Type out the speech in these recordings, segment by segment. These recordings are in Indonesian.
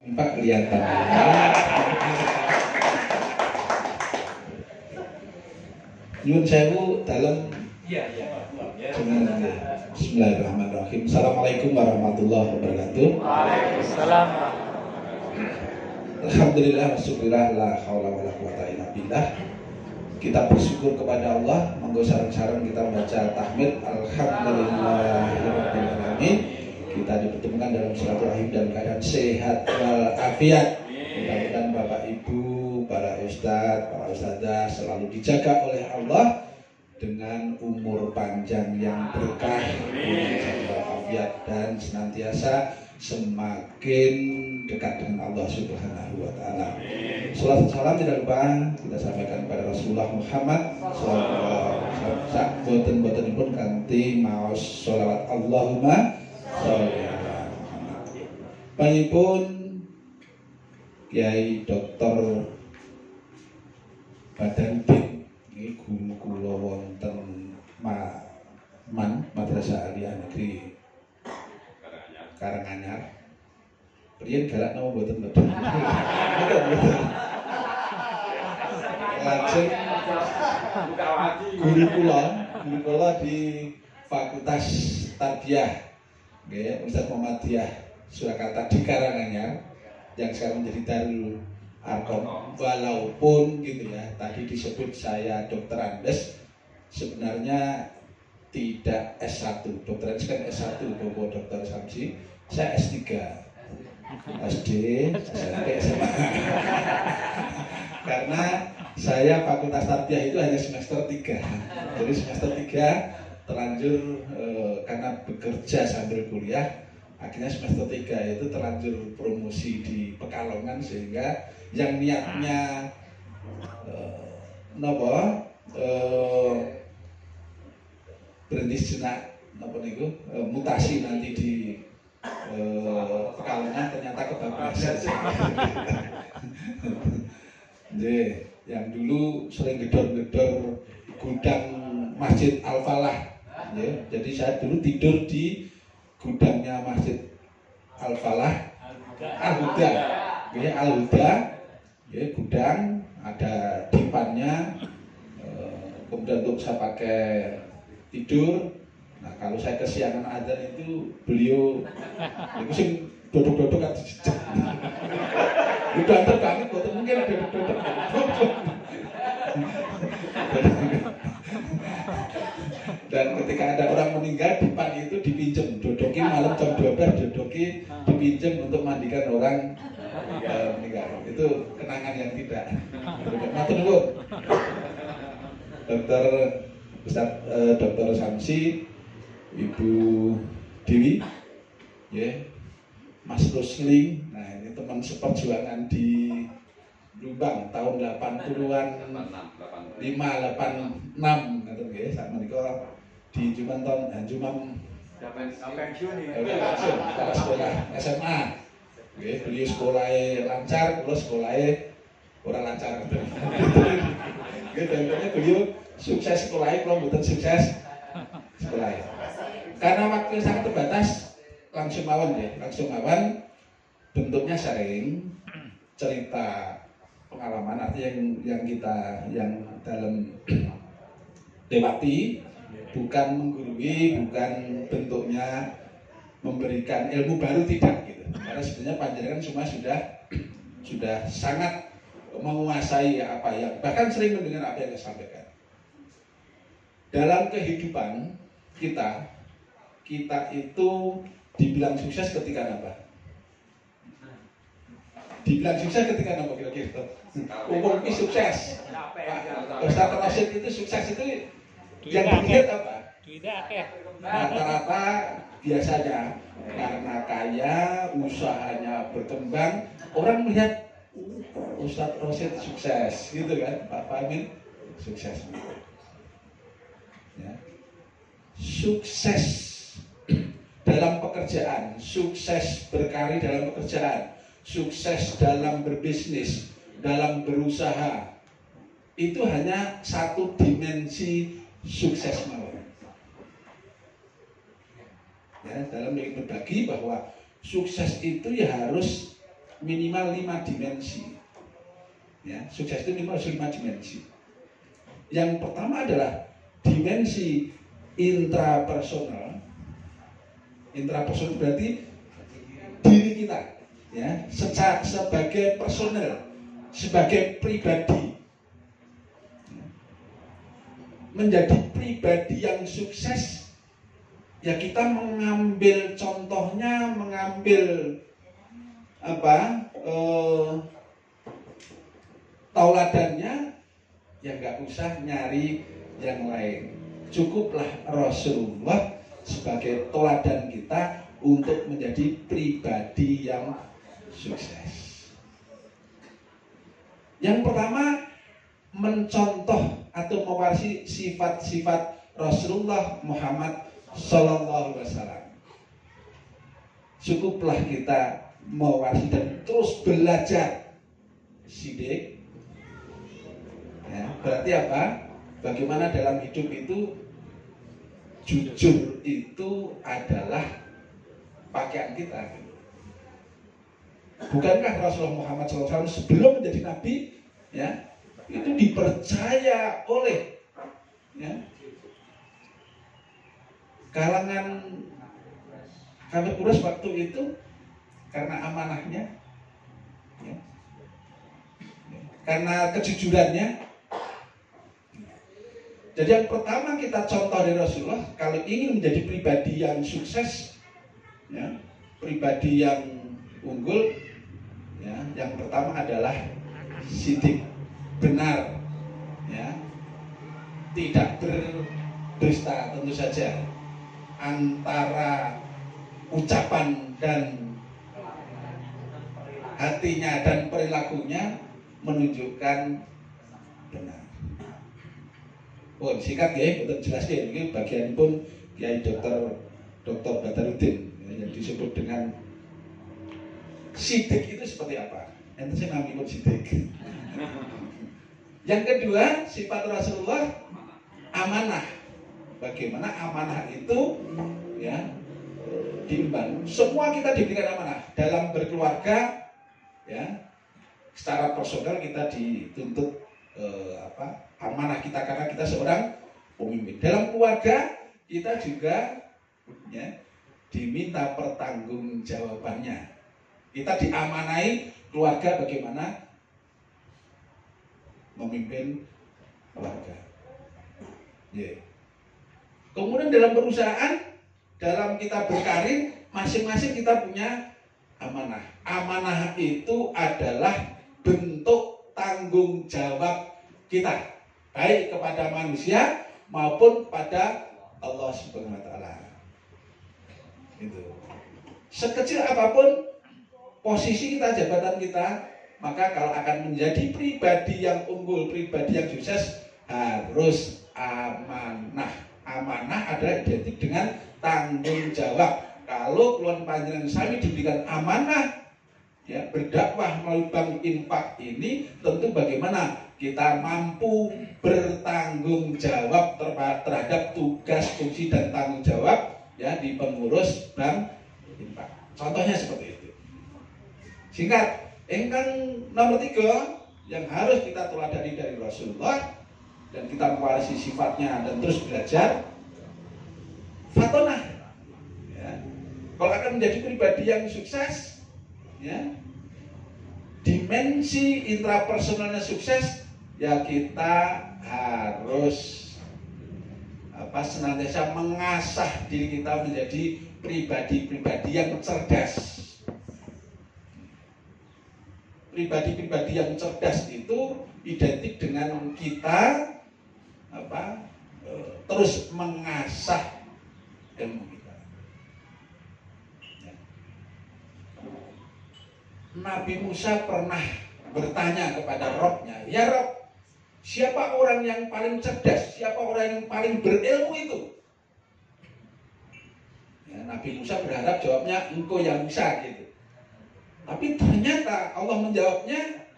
Empat kelihatan. Nyun sewu dalam. Bismillahirrahmanirrahim. Assalamualaikum warahmatullahi wabarakatuh. Waalaikumsalam. Alhamdulillah wasyukurillah la haula wala quwata illa billah. Kita bersyukur kepada Allah. Monggo sareng-sareng kita baca tahmid alhamdulillahirabbil alamin. Kita dipertemukan dalam silaturahim dan keadaan sehat walafiat. Mudah-mudahan Bapak Ibu, para ustadz, para ustadzah selalu dijaga oleh Allah dengan umur panjang yang berkah, sehat walafiat, dan senantiasa semakin dekat dengan Allah Subhanahu wa Ta'ala. Salam salam tidak lupa kita sampaikan kepada Rasulullah Muhammad sallallahu alaihi wasallam. Boten-botenipun kanthi maos sholawat Allahumma sholli ala Muhammad. Panjenengan Kiai Dr. Badarudin ini guru kula wonten Madrasah Aliyah Negeri Karanganyar. Riyen galak napa mboten mboten. Lajeng guru kula di Fakultas Tarbiyah nggih, Ustaz Muhammadiyah Surakarta di Karanganyar yang sekarang menjadi Darul Arqam. Walaupun gitu ya, tadi disebut saya Dokter Andes, sebenarnya tidak S1. Dokter Andes kan S1, Bapak Dokter Samsi. Saya S3. SD, SMP, SMA. Karena saya Fakultas Tarbiyah itu hanya semester 3. Jadi semester 3 terlanjur karena bekerja sambil kuliah, akhirnya semester 3 itu terlanjur promosi di Pekalongan, sehingga yang niatnya berhenti sejenak mutasi nanti di Pekalongan ternyata kebablasan. Yang dulu sering gedor-gedor gudang Masjid Al-Falah. Jadi saya dulu tidur di gudangnya Masjid Al-Falah, Al-Huda, Al-Huda, gudang, ada dipannya, kemudian untuk saya pakai tidur. Nah, kalau saya kesiangan adzan itu beliau itu sing dodok-dodok kan jejak. Udah antar kami buat mungkin ada dodok. Dan ketika ada orang meninggal, dipan itu dipinjam, dodoki malam jam 12, dodoki dipinjam untuk mandikan orang meninggal. Itu kenangan yang tidak. Matur nuwun. Dokter Samsi, Ibu Dewi, Mas Rusli. Nah, ini teman seperjuangan di Lubang tahun 80-an, 586 ngaten nggih, sak menika di Jumanton Hanjumam pensiun sekolah SMA. Nggih, beliau sekolahnya lancar, kula sekolahnya ora lancar. Nggih, tentunya beliau sukses sekolahnya, kula mboten sukses sekolahnya. Karena waktu sangat terbatas, langsung mawon bentuknya sharing, cerita pengalaman, artinya yang dalam lewati, bukan menggurui, bukan bentuknya memberikan ilmu baru, tidak gitu. Karena sebenarnya panjenengan semua sudah sangat menguasai apa yang, bahkan sering mendengar apa yang saya sampaikan. Dalam kehidupan kita itu dibilang sukses ketika apa? Dibilang sukses ketika apa kira-kira? Umum ini sukses. Ustaz Rasid itu sukses itu yang dilihat apa? Rata-rata biasanya karena kaya, usahanya berkembang, orang melihat Ustaz Rasid sukses, gitu kan? Pak Amin sukses. Ya. Sukses dalam pekerjaan, sukses berkarir dalam pekerjaan, sukses dalam berbisnis, dalam berusaha, itu hanya satu dimensi sukses mawon. Ya, dalam berbagi bahwa sukses itu ya harus minimal 5 dimensi. Ya, sukses itu minimal 5 dimensi. Yang pertama adalah dimensi intrapersonal. Intrapersonal berarti diri kita, ya, sebagai personel, sebagai pribadi. Menjadi pribadi yang sukses, ya kita mengambil contohnya, mengambil tauladannya, ya nggak usah nyari yang lain. Cukuplah Rasulullah sebagai teladan kita untuk menjadi pribadi yang sukses. Yang pertama, mencontoh atau mewarisi sifat-sifat Rasulullah Muhammad Sallallahu Alaihi Wasallam. Cukuplah kita mewarisi dan terus belajar. Sidik. Ya, berarti apa? Bagaimana dalam hidup itu jujur itu adalah pakaian kita. Bukankah Rasulullah Muhammad SAW sebelum menjadi nabi, ya, itu dipercaya oleh, ya, kalangan kafir Quraisy waktu itu karena amanahnya, ya, karena kejujurannya. Jadi yang pertama kita contoh dari Rasulullah, kalau ingin menjadi pribadi yang sukses, ya, pribadi yang unggul, ya, yang pertama adalah sidik, benar, ya, tidak berdusta tentu saja, antara ucapan dan hatinya dan perilakunya menunjukkan benar. Oh, singkat ya, untuk jelas ya, ini bagian pun Kiai Dr. Badarudin, ya, yang disebut dengan sidik itu seperti apa? Itu saya nami pun sidik. Yang kedua, sifat Rasulullah amanah. Bagaimana amanah itu, ya, diemban. Semua kita diberikan amanah dalam berkeluarga, ya. Secara personal kita dituntut amanah kita karena kita seorang pemimpin. Dalam keluarga kita juga, ya, diminta pertanggungjawabannya. Kita diamanai keluarga bagaimana memimpin keluarga. Yeah. Kemudian dalam perusahaan, dalam kita berkarir, masing-masing kita punya amanah. Amanah itu adalah bentuk tanggung jawab kita, baik kepada manusia maupun kepada Allah Subhanahu wa Ta'ala. Gitu. Sekecil apapun posisi kita, jabatan kita, maka kalau akan menjadi pribadi yang unggul, pribadi yang sukses, harus amanah. Amanah adalah identik dengan tanggung jawab. Kalau keluhan panjenengan sami diberikan amanah, ya, berdakwah melalui bank infak ini, tentu bagaimana kita mampu bertanggung jawab terhadap tugas, fungsi dan tanggung jawab, ya, di pengurus bank infak. Contohnya seperti itu. Singkat, ingkang nomor 3 yang harus kita teladani dari Rasulullah dan kita mewarisi sifatnya dan terus belajar, fatonah. Ya. Kalau akan menjadi pribadi yang sukses, ya, dimensi intrapersonalnya sukses, ya kita harus senantiasa mengasah diri kita menjadi pribadi-pribadi yang cerdas. Pribadi-pribadi yang cerdas itu identik dengan kita terus mengasah ilmu kita. Ya. Nabi Musa pernah bertanya kepada Robnya, ya Rob, siapa orang yang paling cerdas, siapa orang yang paling berilmu itu? Ya, Nabi Musa berharap jawabnya engkau yang bisa gitu. Tapi ternyata Allah menjawabnya,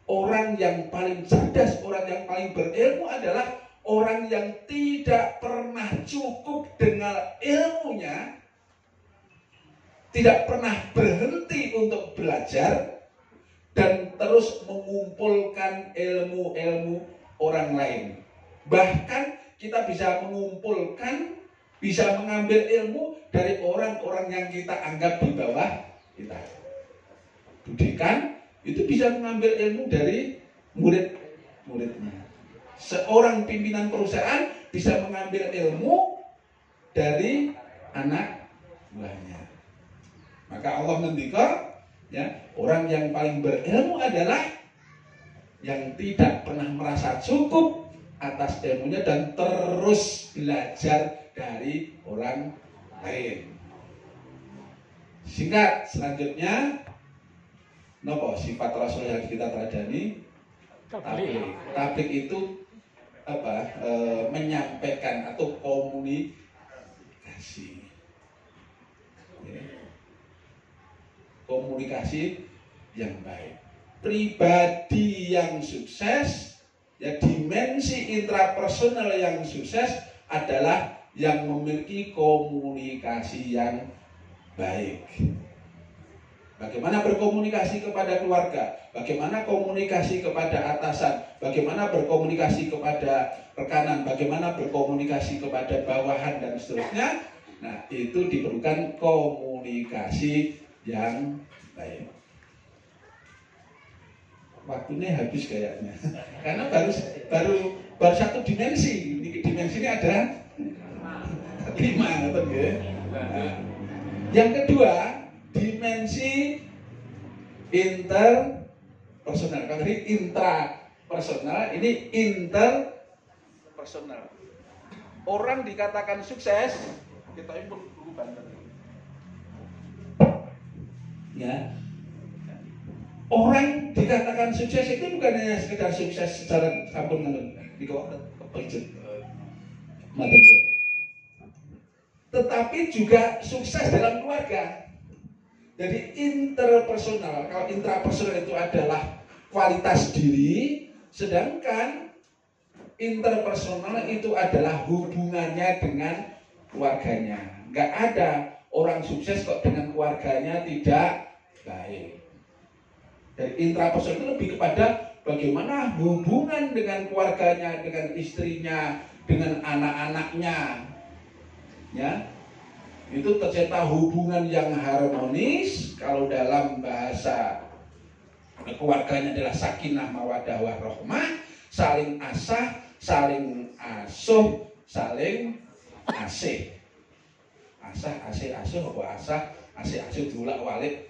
orang yang paling cerdas, orang yang paling berilmu adalah orang yang tidak pernah cukup dengan ilmunya, tidak pernah berhenti untuk belajar, dan terus mengumpulkan ilmu-ilmu orang lain. Bahkan kita bisa mengumpulkan, bisa mengambil ilmu dari orang-orang yang kita anggap di bawah kita. Budikan itu bisa mengambil ilmu dari murid-muridnya. Seorang pimpinan perusahaan bisa mengambil ilmu dari anak buahnya. Maka Allah ngendika, ya, orang yang paling berilmu adalah yang tidak pernah merasa cukup atas ilmunya dan terus belajar dari orang lain. Singkat, selanjutnya nopo sifat Rasul yang kita teladani? Tablik itu apa? Menyampaikan atau komunikasi. Ya. Komunikasi yang baik. Pribadi yang sukses, ya, dimensi intrapersonal yang sukses adalah yang memiliki komunikasi yang baik. Bagaimana berkomunikasi kepada keluarga, bagaimana komunikasi kepada atasan, bagaimana berkomunikasi kepada rekanan, bagaimana berkomunikasi kepada bawahan dan seterusnya. Nah, itu diperlukan komunikasi yang baik. Waktunya habis kayaknya, karena baru satu dimensi. Dimensi ini ada 5, betul ya? Nah, yang kedua, dimensi interpersonal. Kalau tadi intrapersonal, ini interpersonal. Orang dikatakan sukses, kita impun dulu banget. Ya. Orang dikatakan sukses itu bukan hanya sekedar sukses secara ampun di tetapi juga sukses dalam keluarga. Jadi interpersonal, kalau intrapersonal itu adalah kualitas diri, sedangkan interpersonal itu adalah hubungannya dengan keluarganya. Nggak ada orang sukses kok dengan keluarganya tidak baik. Dan intrapersonal itu lebih kepada bagaimana hubungan dengan keluarganya, dengan istrinya, dengan anak-anaknya. Ya, itu tercipta hubungan yang harmonis. Kalau dalam bahasa keluarganya adalah sakinah mawaddah warahmah, saling asah, saling asuh, saling asih. Asah, asih, asuh, apa asah, asih, asuh diulak-walik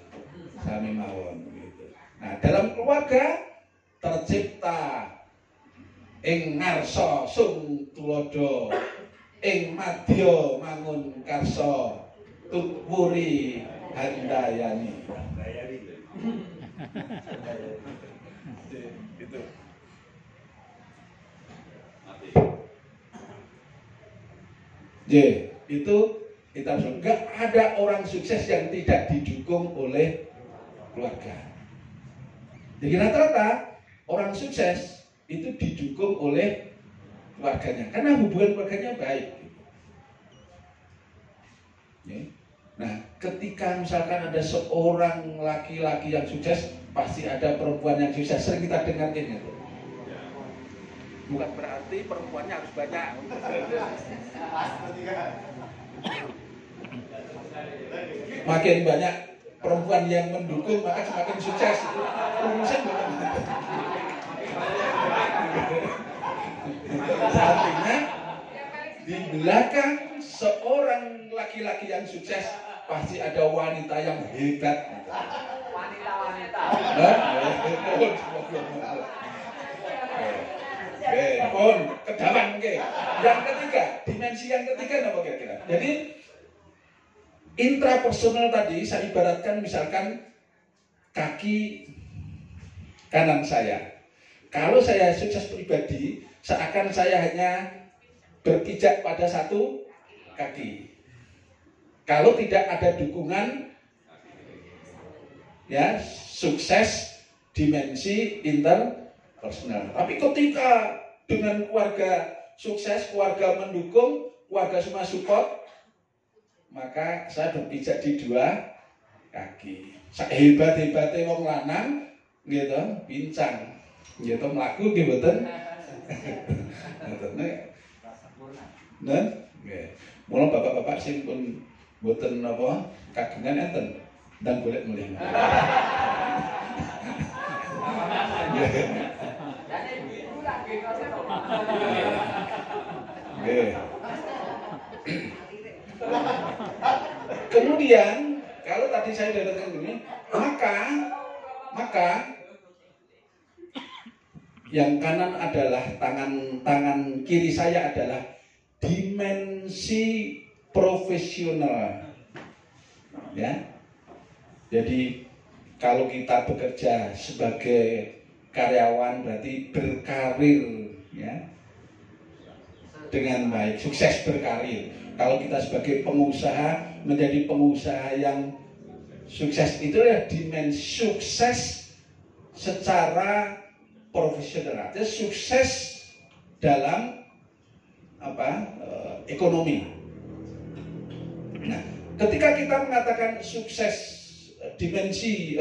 sami mawon. Nah, dalam keluarga tercipta ing ngarsa sung tulodo, ing madya mangun karsa, tutwuri handayani. Itu. Itu kita enggak ada orang sukses yang tidak didukung oleh keluarga. Jadi rata-rata orang sukses itu didukung oleh keluarganya karena hubungan keluarganya baik. Nah, ketika misalkan ada seorang laki-laki yang sukses, pasti ada perempuan yang sukses. Sering kita dengar ini. Bukan berarti perempuannya harus banyak. Makin banyak perempuan yang mendukung, maka semakin sukses. Rumusan bukan. Artinya di belakang seorang laki-laki yang sukses pasti ada wanita yang hebat. Wanita-wanita. Pun kedawan ke. Yang ketiga, dimensi yang ketiga apa kira-kira? Jadi intrapersonal tadi saya ibaratkan misalkan kaki kanan saya. Kalau saya sukses pribadi, seakan saya hanya berpijak pada satu kaki. Kalau tidak ada dukungan, ya sukses dimensi interpersonal. Tapi ketika dengan keluarga sukses, keluarga mendukung, keluarga semua support, maka saya berpijak di dua kaki. Hebat-hebatnya wong lanang, gitu, pincang, gitu melaku nggih mboten. Nah, mula bapak-bapak sing pun mboten napa kagungan enten ndang golek mulih. Kemudian kalau tadi saya datangkan ini, maka yang kanan adalah tangan kiri saya adalah dimensi profesional, ya. Jadi kalau kita bekerja sebagai karyawan berarti berkarir, ya, dengan baik, sukses berkarir. Kalau kita sebagai pengusaha menjadi pengusaha yang sukses, itu adalah dimensi sukses secara profesional, artinya sukses dalam ekonomi. Nah, ketika kita mengatakan sukses dimensi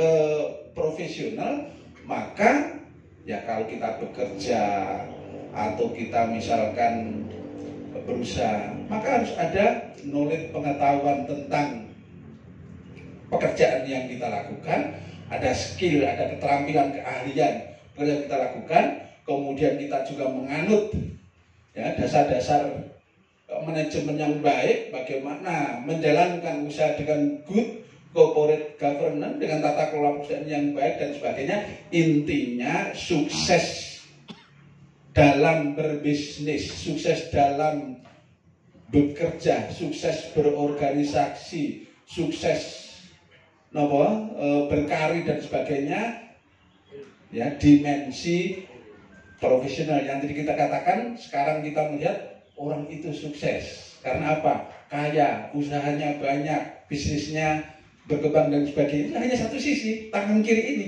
profesional, maka ya kalau kita bekerja atau kita misalkan berusaha, maka harus ada knowledge, pengetahuan tentang pekerjaan yang kita lakukan, ada skill, ada keterampilan, keahlian yang kita lakukan. Kemudian kita juga menganut, ya, dasar-dasar manajemen yang baik, bagaimana menjalankan usaha dengan good corporate governance, dengan tata kelola perusahaan yang baik dan sebagainya. Intinya sukses dalam berbisnis, sukses dalam bekerja, sukses berorganisasi, sukses berkarir dan sebagainya, ya, dimensi profesional yang tadi kita katakan. Sekarang kita melihat orang itu sukses karena apa? Kaya, usahanya banyak, bisnisnya berkembang dan sebagainya. Hanya satu sisi, tangan kiri ini,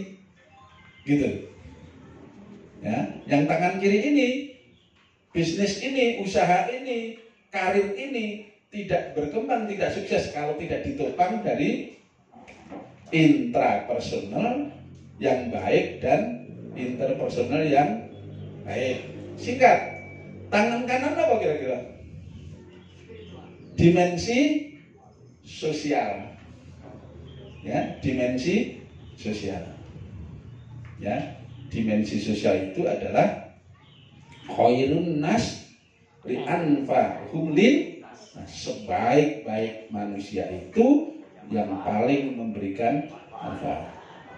gitu. Ya, yang tangan kiri ini, bisnis ini, usaha ini, karir ini tidak berkembang, tidak sukses kalau tidak ditopang dari intrapersonal yang baik dan interpersonal yang baik. Singkat, tangan kanan apa kira-kira? Dimensi sosial, ya, dimensi sosial, ya. Dimensi sosial itu adalah khairun nas li anfa'hum lin, sebaik-baik manusia itu yang paling memberikan manfaat.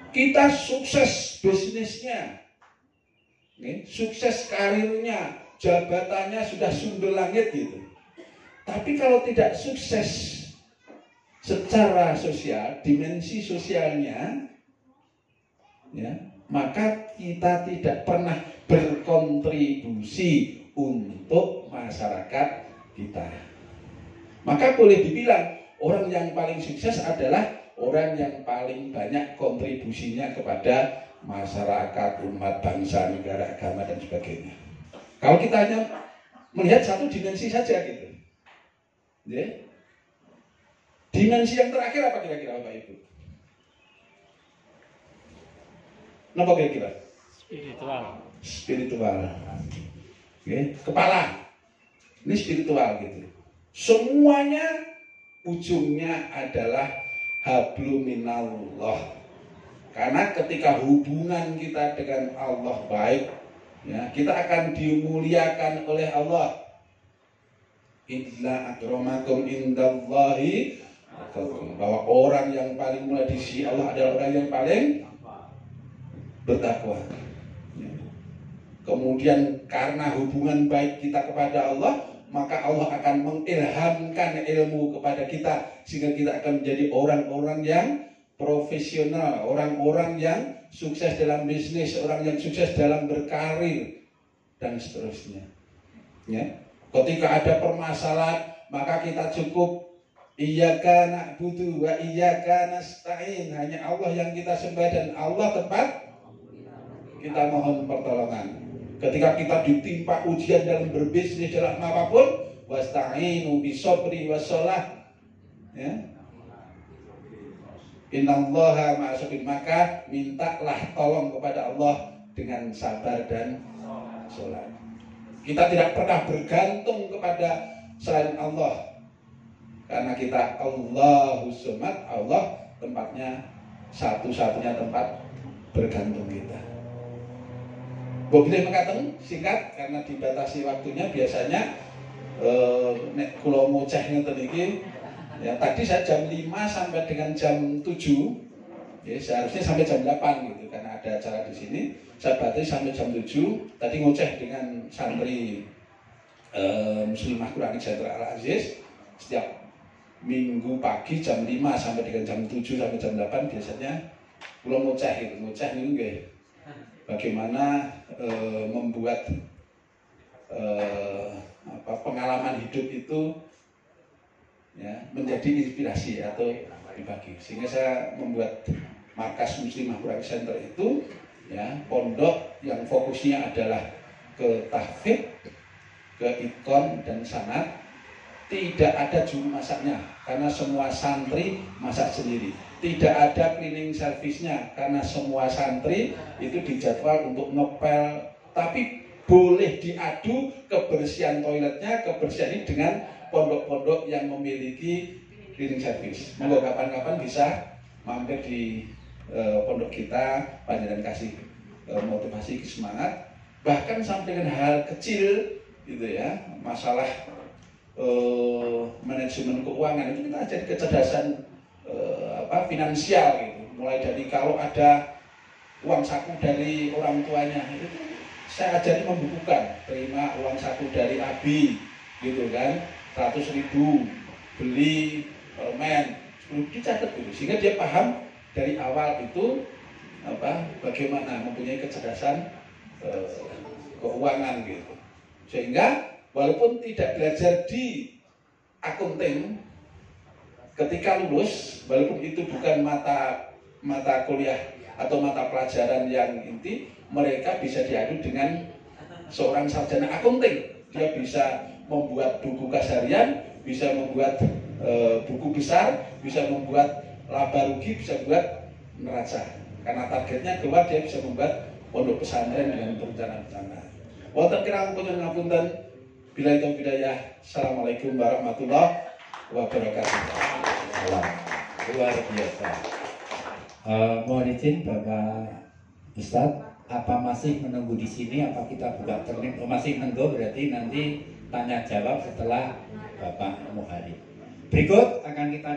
Kita sukses bisnisnya, sukses karirnya, jabatannya sudah sundul langit gitu. Tapi kalau tidak sukses secara sosial, dimensi sosialnya, ya, maka kita tidak pernah berkontribusi untuk masyarakat kita. Maka boleh dibilang orang yang paling sukses adalah orang yang paling banyak kontribusinya kepada masyarakat, umat, bangsa, negara, agama dan sebagainya. Kalau kita hanya melihat satu dimensi saja gitu, ya. Dimensi yang terakhir apa kira-kira Bapak Ibu? Apa kira-kira? Spiritual. Oke, kepala. Ini spiritual gitu. Semuanya ujungnya adalah hablum minallah. Karena ketika hubungan kita dengan Allah baik, ya, kita akan dimuliakan oleh Allah. Inna akramakum indallahi, bahwa orang yang paling mulia di sisi Allah adalah orang yang paling bertakwa. Kemudian karena hubungan baik kita kepada Allah, maka Allah akan mengilhamkan ilmu kepada kita sehingga kita akan menjadi orang-orang yang profesional, orang-orang yang sukses dalam bisnis, orang yang sukses dalam berkarir dan seterusnya. Ya. Ketika ada permasalahan, maka kita cukup iyyaka na'budu wa iyyaka nasta'in, hanya Allah yang kita sembah dan Allah tempat kita mohon pertolongan. Ketika kita ditimpa ujian dalam berbisnis dalam apapun, wasta'inu bisobri wassalah, ya, innallaha ma'as-sabirin, maka mintalah tolong kepada Allah dengan sabar dan sholat. Kita tidak pernah bergantung kepada selain Allah, karena kita Allahus Samad, Allah tempatnya satu-satunya tempat bergantung kita. Boleh mengatakan singkat karena dibatasi waktunya. Biasanya nek kula ngoceh ngeten iki ya, tadi saya jam 5 sampai dengan jam 7. Ya, seharusnya sampai jam 8 gitu karena ada acara di sini. Saya batasi sampai jam 7. Tadi ngoceh dengan santri Muslimah Quranic Center Al Aziz. Setiap minggu pagi jam 5 sampai dengan jam 7 sampai jam 8 biasanya kula ngoceh gitu. Ngoceh niku nggih bagaimana membuat pengalaman hidup itu ya menjadi inspirasi atau dibagi. Sehingga saya membuat markas Muslimah Quranic Center itu ya pondok yang fokusnya adalah ke tahfidz, ke ikon dan sanad. Tidak ada juru masaknya karena semua santri masak sendiri. Tidak ada cleaning service-nya karena semua santri itu dijadwal untuk ngepel, tapi boleh diadu kebersihan toiletnya, kebersihan ini dengan pondok-pondok yang memiliki cleaning service. Monggo kapan-kapan bisa mampir di pondok kita, panjenengan kasih motivasi, semangat, bahkan sampai dengan hal kecil gitu ya, masalah manajemen keuangan itu kita ajari kecerdasan finansial gitu. Mulai dari kalau ada uang saku dari orang tuanya itu saya ajari membukukan, terima uang saku dari Abi gitu kan, 100.000 beli permen, 10 dicatat gitu, sehingga dia paham dari awal itu bagaimana mempunyai kecerdasan keuangan gitu. Sehingga walaupun tidak belajar di akunting ketika lulus, walaupun itu bukan mata kuliah atau mata pelajaran yang inti, mereka bisa diadu dengan seorang sarjana akunting. Dia bisa membuat buku kasarian, bisa membuat buku besar, bisa membuat laba rugi, bisa membuat neraca. Karena targetnya keluar, dia bisa membuat pondok pesantren dengan berencana-rencana. Wonten kirang pun ngapunten, bila itu bidayah. Assalamualaikum warahmatullahi wabarakatuh. Luar biasa. Mohon izin Bapak Ustadz, apa masih menunggu di sini? Apa kita buka termin? Masih menunggu, berarti nanti tanya jawab setelah Bapak Muhari. Berikut akan kita